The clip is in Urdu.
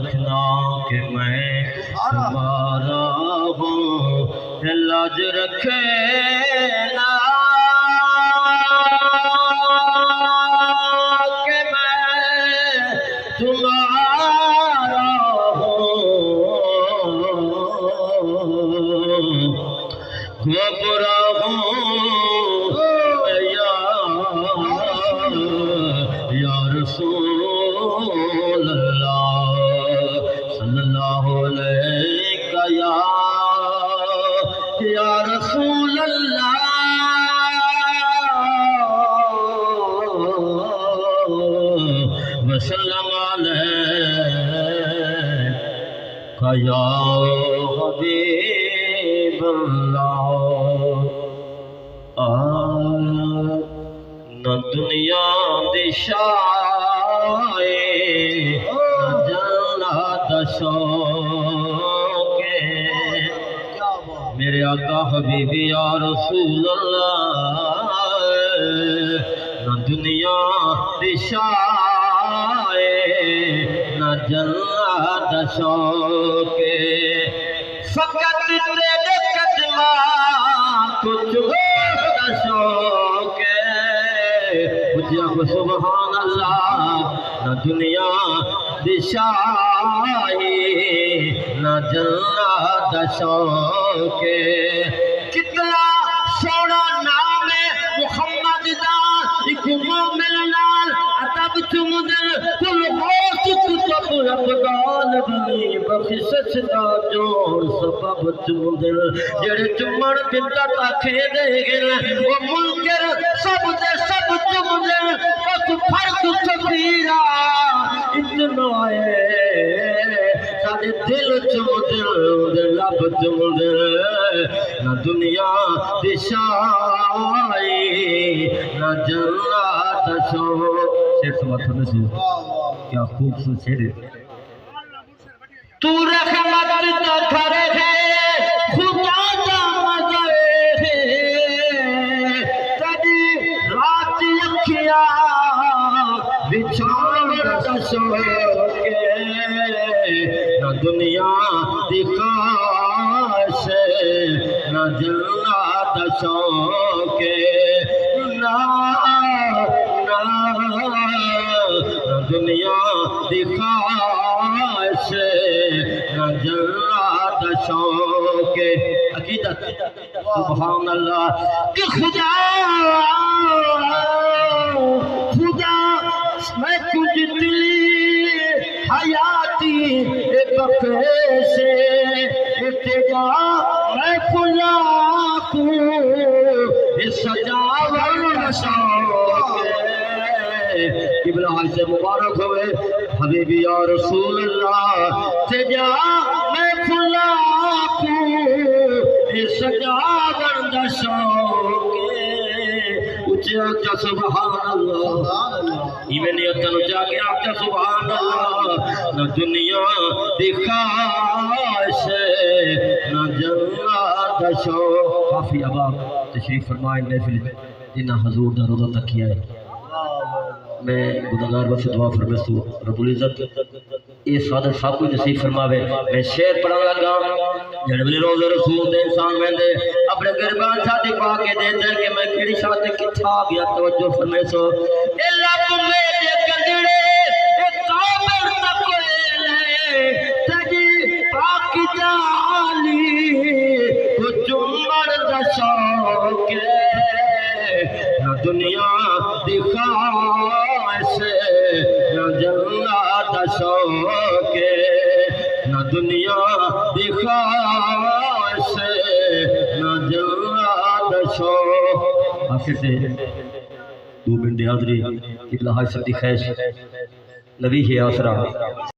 رکھنا کہ میں تمہارا ہوں، لاج رکھے نا کہ میں تمہارا ہوں، برا ہوں یا رسول اللہ صلی اللہ علیہ یا رسول اللہ وسلم علیہ یا حبیب اللہ۔ نہ دنیا دی شائے نہ جنت شوق میرے آقا حبیبی یا رسول اللہ، نہ دنیا دی شائے نہ جنت شوق فقط تیرے قدماں کچھ شوق پوچھیا کو سبحان اللہ۔ نہ دنیا دی شاہی نہ جنت شوق کتنا سونا نام محمد دا ایک مومن نال ادب چمدل کل ہوش کتب رب دال بنی بخشش دا جوڑ سبب چمدل جڑے چمڑ بندہ تاکھے دے گل وہ منکر سب دے سب چمدل بس فرق سفیرہ اتنا ہے سارے دل چمدل لب چمدل نہ دنیا دی شائی نہ جنت شوق شیر سماتھ میں سے کیا خوبصورت شیر ہے۔ تو رحمت دا گھر ہے خدا دا مزر ہے تیری رات اکھیا بچھاڑ دا شوق نہ دنیا دی خواہش نہ جنت شوق نہ دنیا دی خواہش نہ جنت شوق عقیدت سبحان اللہ کہ خدا میں کچھ دلی حیاتی بقے سے اتجا میں کھلا کو سجاور شوق قبلہ سے مبارک ہوئے حبیبی یا رسول اللہ تجا میں کھلا کو سجاور شوق اچھا کیا سبحان اللہ ایویں نیتاں نو جا کے آکھیا سبحان اللہ۔ نہ دنیا دی خواہش نہ جنت شوق کافی ابا تشریف فرمائے محفل جنہ حضور دا روضہ تک کیا ہے میں گناہگار واسطے دعا فرمائے رب العزت یہ سعادت سب کچھ نصیب فرماوے۔ میں شعر پڑھن لگا جڑے ویلے روزے رسول دے انسان ویندے اپنے گربان چھاتی پا کے دیندے کہ میں کیڑی شاہ تے کتھا گیا توجہ فرمائے سو اے لب میرے گندڑے اے کامل تقویلے تجی پاک جالی تو چمڑ دا شوق نہ دنیا دی خواہش نہ جنت شوق نہ دنیا دی خواہش نہ جنت شوق۔ آخر سے 2 منٹ حاضری قبلہ حاج صاحب دی خواہش نبی ہے آسرا